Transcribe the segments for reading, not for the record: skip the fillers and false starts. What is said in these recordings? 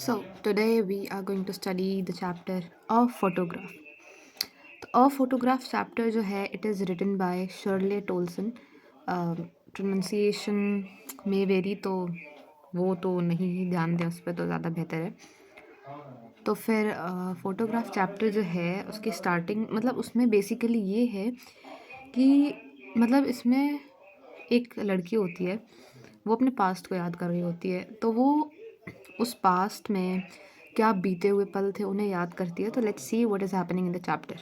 So, today we are going to study the chapter of photograph. तो a photograph chapter जो है it is written by Shirley Toulson. Pronunciation में very, तो वो तो नहीं ध्यान दें उस पर, तो ज़्यादा बेहतर है. तो फिर फोटोग्राफ चैप्टर जो है उसकी स्टार्टिंग मतलब उसमें बेसिकली ये है कि मतलब इसमें एक लड़की होती है, वो अपने पास्ट को याद कर रही होती है, तो वो उस पास्ट में क्या बीते हुए पल थे उन्हें याद करती है. तो let's see what is happening in the chapter.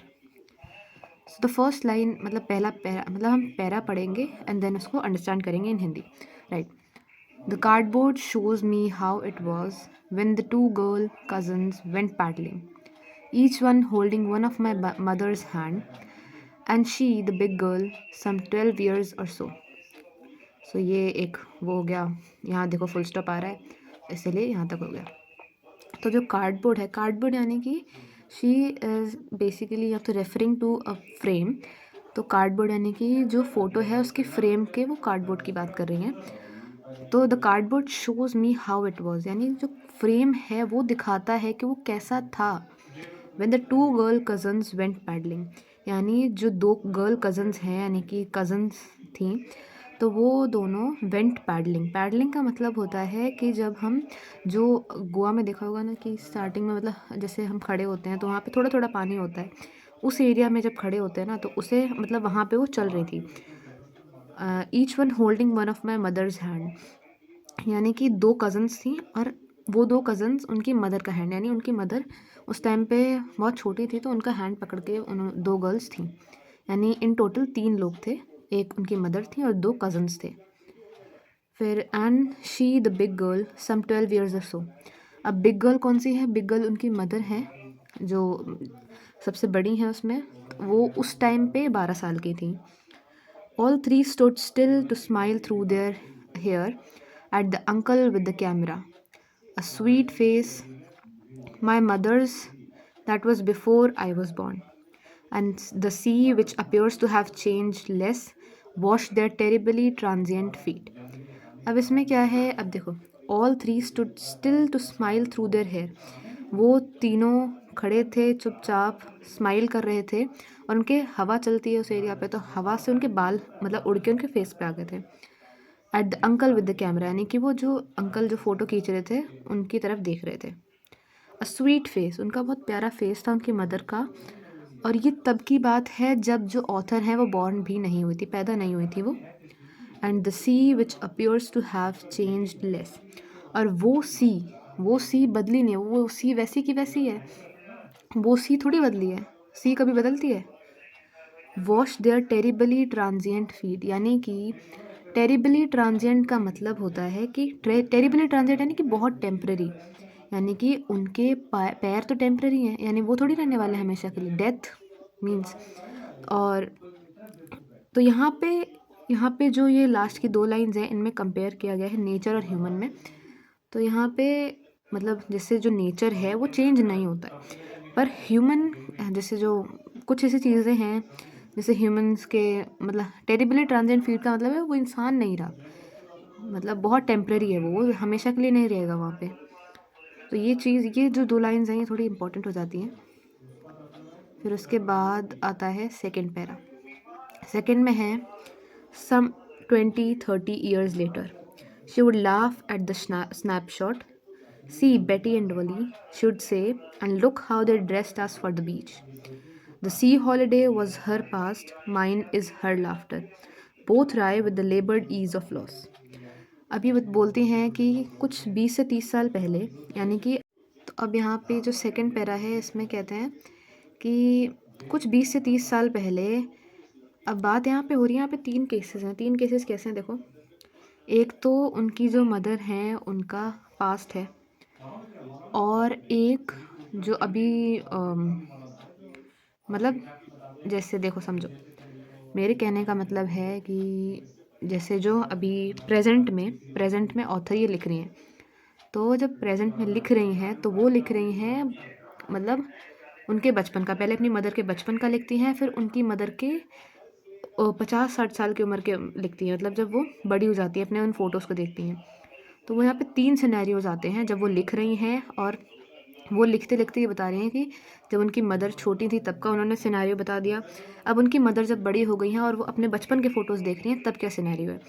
So the first line मतलब पहला पैरा, मतलब हम पैरा पढ़ेंगे एंड देन उसको अंडरस्टैंड करेंगे in Hindi. Right. The cardboard shows me how it was when the two girl cousins went paddling, each one holding one of my mother's hand, and she, the big girl, some 12 years or so. सो ये एक वो हो गया. यहाँ देखो full stop आ रहा है, इसलिए यहाँ तक हो गया. तो जो कार्डबोर्ड है, कार्डबोर्ड यानी कि शी इज़ बेसिकली या तो रेफरिंग टू अ फ्रेम. तो कार्डबोर्ड यानी कि जो फ़ोटो है उसकी फ्रेम के वो कार्डबोर्ड की बात कर रही हैं. तो the cardboard shows me how it was, यानी जो फ्रेम है वो दिखाता है कि वो कैसा था. When the two girl cousins went paddling, यानी जो दो गर्ल कज़न्स हैं यानी कि कज़न्स थी, तो वो दोनों वेंट पैडलिंग. पैडलिंग का मतलब होता है कि जब हम जो गोवा में देखा होगा ना कि स्टार्टिंग में मतलब जैसे हम खड़े होते हैं तो वहाँ पे थोड़ा थोड़ा पानी होता है, उस एरिया में जब खड़े होते हैं ना तो उसे मतलब वहाँ पे वो चल रही थी. Each one holding one of my mother's hand, यानी कि दो कज़न्स थी और वो दो कज़न्स उनकी मदर का हैंड, यानी उनकी मदर उस टाइम पे बहुत छोटी थी तो उनका हैंड पकड़ के उन दो गर्ल्स थी, यानी इन टोटल 3 लोग थे. एक उनकी मदर थी और 2 कज़न्स थे. फिर and she the big girl some 12 years or so. अब बिग गर्ल कौन सी है? बिग गर्ल उनकी मदर है जो सबसे बड़ी है उसमें, वो उस टाइम पे 12 साल की थी. All three stood still to smile through their hair at the uncle with the camera. A sweet face, my mother's, that was before I was born. And the sea, which appears to have changed less, washed their terribly transient feet. अब इसमें क्या है, अब देखो, all three stood still to smile through their hair. वो तीनों खड़े थे चुपचाप, स्माइल कर रहे थे, और उनके हवा चलती है उस एरिया पे तो हवा से उनके बाल मतलब उड़ के उनके फेस पे आ गए थे. At the uncle with the camera, यानी कि वो जो अंकल जो फ़ोटो खींच रहे थे उनकी तरफ देख रहे थे. अ स्वीट फेस, उनका बहुत प्यारा फेस था उनकी मदर का. और ये तब की बात है जब जो ऑथर है वो बॉर्न भी नहीं हुई थी, पैदा नहीं हुई थी वो. And the sea which appears to have changed less, और वो सी बदली नहीं है, वो सी वैसी की वैसी है, वो सी थोड़ी बदली है, सी कभी बदलती है. Wash their terribly transient feet, यानी कि टेरिबली ट्रांजिएंट का मतलब होता है कि टेरिबली ट्रांजिएंट यानी कि बहुत टेम्प्रेरी, यानी कि उनके पैर तो टेम्प्रेरी हैं, यानी वो थोड़ी रहने वाले हमेशा के लिए. Death means. और तो यहाँ पे जो ये लास्ट की 2 लाइन्स हैं इनमें कंपेयर किया गया है नेचर और ह्यूमन में. तो यहाँ पे मतलब जैसे जो नेचर है वो चेंज नहीं होता है, पर ह्यूमन जैसे जो कुछ ऐसी चीज़ें हैं जैसे ह्यूमंस के मतलब टेरिबली ट्रांजिएंट फीट का मतलब है वो इंसान नहीं रहा, मतलब बहुत टेम्प्रेरी है, वो हमेशा के लिए नहीं रहेगा वहाँ पे. तो ये चीज़, ये जो 2 लाइन्स हैं ये थोड़ी इंपॉर्टेंट हो जाती हैं. फिर उसके बाद आता है सेकेंड पैरा. सेकेंड में है some 20-30 years later. She would laugh at the snapshot. See, Betty and Dolly, she would say, and look how they dressed us for the beach. The sea holiday was her past, mine is her laughter. Both rye with the labored ease of loss. अब ये बोलती हैं कि कुछ 20 से 30 साल पहले, यानी कि तो अब यहाँ पे जो सेकंड पैरा है इसमें कहते हैं कि कुछ 20 से 30 साल पहले. अब बात यहाँ पे हो रही है, यहाँ पे 3 केसेस हैं. 3 केसेस कैसे हैं देखो. एक तो उनकी जो मदर हैं उनका पास्ट है, और एक जो अभी मतलब जैसे देखो समझो, मेरे कहने का मतलब है कि जैसे जो अभी प्रेजेंट में ऑथर ये लिख रही हैं, तो जब प्रेजेंट में लिख रही हैं तो वो लिख रही हैं मतलब उनके बचपन का, पहले अपनी मदर के बचपन का लिखती हैं, फिर उनकी मदर के 50-60 साल की उम्र के लिखती हैं, मतलब जब वो बड़ी हो जाती है अपने उन फ़ोटोज़ को देखती हैं. तो वो यहाँ पे 3 सिनेरियोज़ आते हैं जब वो लिख रही हैं, और वो लिखते-लिखते ये बता रही हैं कि जब उनकी मदर छोटी थी तब का उन्होंने सिनेरियो बता दिया। अब उनकी मदर जब बड़ी हो गई हैं और वो अपने बचपन के फ़ोटोज़ देख रही हैं, तब क्या सिनेरियो है।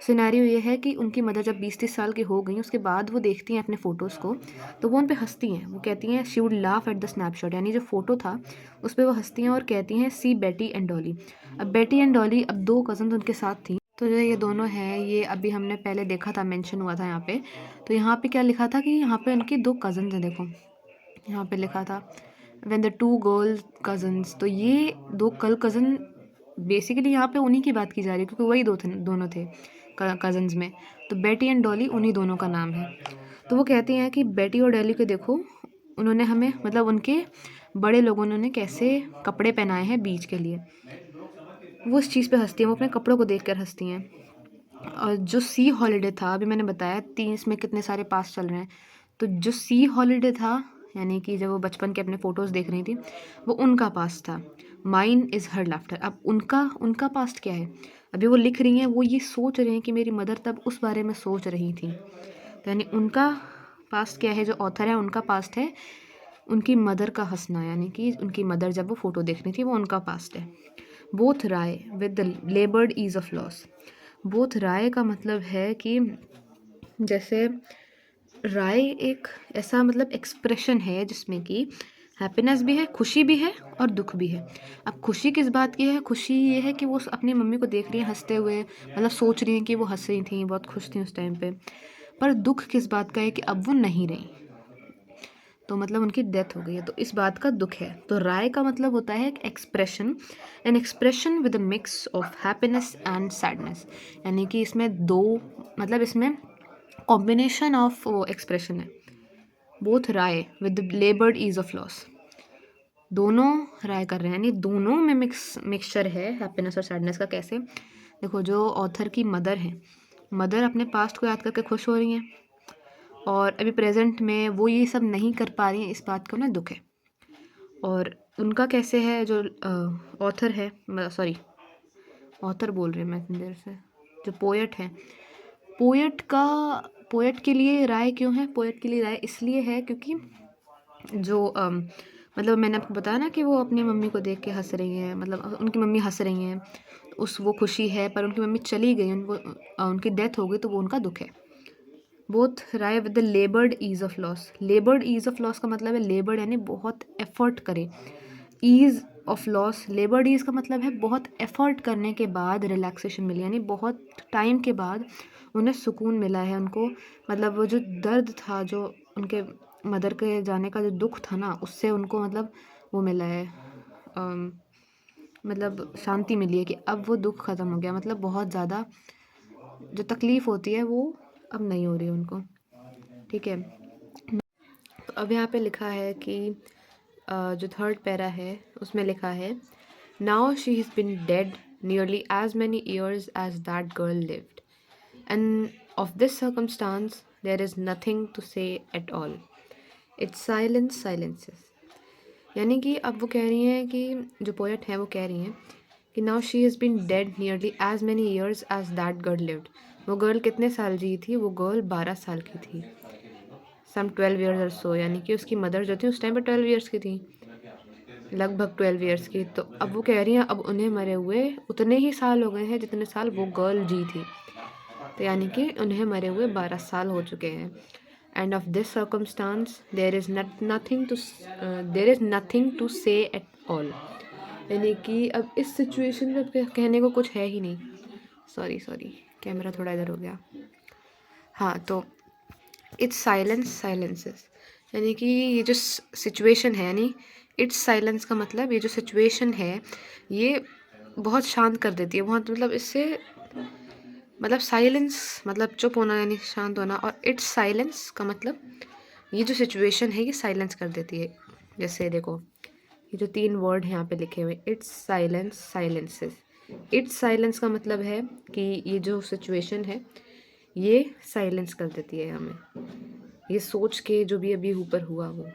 सिनेरियो ये है कि उनकी मदर जब 20-30 साल की हो गई, उसके बाद वो देखती हैं अपने फ़ोटोज़ को, तो वो उन पे हँसती हैं। वो कहती हैं she would laugh at the snapshot, यानी जो फ़ोटो था उस पे वो हँसती हैं और कहती हैं सी बेटी एंड डॉली। अब बेटी एंड डॉली, अब 2 कज़न्स उनके साथ थी। तो जो ये दोनों हैं, ये अभी हमने पहले देखा था, मेंशन हुआ था यहाँ पे। तो यहाँ पे क्या लिखा था कि यहाँ पे उनकी 2 कज़न्स हैं, देखो यहाँ पे लिखा था व्हेन द 2 गर्ल कज़न्स। तो ये 2 कल कज़न, बेसिकली यहाँ पे उन्हीं की बात की जा रही है क्योंकि वही दोनों थे कज़न्स में। तो बेटी एंड डॉली उन्हीं दोनों का नाम है। तो वो कहती हैं कि बेटी और डॉली को देखो, उन्होंने हमें, मतलब उनके बड़े लोगों ने कैसे कपड़े पहनाए हैं बीच के लिए। वो उस चीज़ पे हंसती हैं, वो अपने कपड़ों को देख कर हंसती हैं। और जो सी हॉलीडे था, अभी मैंने बताया 30 में कितने सारे पास चल रहे हैं, तो जो सी हॉलीडे था, यानी कि जब वो बचपन के अपने फ़ोटोज़ देख रही थी, वो उनका पास्ट था। Mine is her laughter. अब उनका पास्ट क्या है, अभी वो लिख रही हैं, वो ये सोच रहे हैं कि मेरी मदर तब उस बारे में सोच रही थी। तो यानी उनका पास्ट क्या है, जो ऑथर है उनका पास्ट है उनकी मदर का हंसना, यानी कि उनकी मदर जब वो फ़ोटो देख रही थी, वो उनका पास्ट है। Both wry with the laboured ease of loss. Both wry का मतलब है कि जैसे राय एक ऐसा मतलब एक्सप्रेशन है जिसमें कि हैप्पीनेस भी है, खुशी भी है और दुख भी है। अब खुशी किस बात की है, खुशी ये है कि वो अपनी मम्मी को देख रही हैं हंसते हुए, मतलब सोच रही हैं कि वो हंस रही थी, बहुत खुश थी उस टाइम पे। पर दुख किस बात का है कि अब वो नहीं रही, तो मतलब उनकी डेथ हो गई है, तो इस बात का दुख है। तो राय का मतलब होता है एक expression, an expression with a mix of happiness and sadness, यानी कि इसमें दो, मतलब इसमें कॉम्बिनेशन ऑफ वो एक्सप्रेशन है। Both wry with the laboured ease of loss, दोनों राय कर रहे हैं, यानी दोनों में मिक्सचर है हैप्पीनेस और सैडनेस का। कैसे, देखो जो ऑथर की मदर है, मदर अपने पास्ट को याद करके खुश हो रही हैं, और अभी प्रेजेंट में वो ये सब नहीं कर पा रही हैं, इस बात का उन्हें दुख है। और उनका कैसे है, जो ऑथर है, सॉरी ऑथर बोल रही हूँ मैं इतनी देर से, जो पोएट है, पोएट के लिए राय क्यों है, पोएट के लिए राय इसलिए है क्योंकि जो मतलब मैंने आपको बताया ना कि वो अपनी मम्मी को देख के हंस रही हैं, मतलब उनकी मम्मी हंस रही हैं, वो खुशी है, पर उनकी मम्मी चली गई, उनकी डेथ हो गई, तो वो उनका दुख है। Both wry with the laboured ease of loss. Laboured ease of loss का मतलब है, लेबर्ड यानी बहुत एफर्ट करे, ease of loss, laboured ease का मतलब है बहुत एफर्ट करने के बाद रिलैक्सेशन मिली, यानी बहुत टाइम के बाद उन्हें सुकून मिला है उनको, मतलब वो जो दर्द था, जो उनके मदर के जाने का जो दुख था ना, उससे उनको मतलब वो मिला है, मतलब शांति मिली है कि अब वो दुख ख़त्म हो गया, मतलब बहुत ज़्यादा जो तकलीफ़ होती है वो अब नहीं हो रही उनको। ठीक है, तो अब यहाँ पे लिखा है कि जो थर्ड पैरा है उसमें लिखा है, now she has been dead nearly as many years as that girl lived, and of this circumstance there is nothing to say at all, it's silence silences. यानी कि अब वो कह रही हैं कि जो पोएट है वो कह रही हैं कि now she has been dead nearly as many years as that girl lived. वो गर्ल कितने साल जी थी, वो गर्ल 12 साल की थी, सम 12 ईयर्स और सो, यानी कि उसकी मदर जो थी उस टाइम पे 12 ईयर्स की थी, लगभग 12 ईयर्स की। तो अब वो कह रही हैं अब उन्हें मरे हुए उतने ही साल हो गए हैं जितने साल वो गर्ल जी थी, तो यानी कि उन्हें मरे हुए 12 साल हो चुके हैं। And of this circumstance there is nothing to say at all, यानी कि अब इस सिचुएशन में कहने को कुछ है ही नहीं। सॉरी कैमरा थोड़ा इधर हो गया। हाँ, तो इट्स साइलेंस साइलेंसेस, यानी कि ये जो सिचुएशन है, यानी इट्स साइलेंस का मतलब ये जो सिचुएशन है ये बहुत शांत कर देती है, बहुत मतलब इससे मतलब साइलेंस मतलब चुप होना यानी शांत होना, और इट्स साइलेंस का मतलब ये जो सिचुएशन है ये साइलेंस कर देती है। जैसे देखो ये जो 3 वर्ड हैं यहाँ पे लिखे हुए, it's silence silences. It's silence का मतलब है कि ये जो सिचुएशन है ये साइलेंस कर देती है हमें, ये सोच के जो भी अभी ऊपर हुआ वो।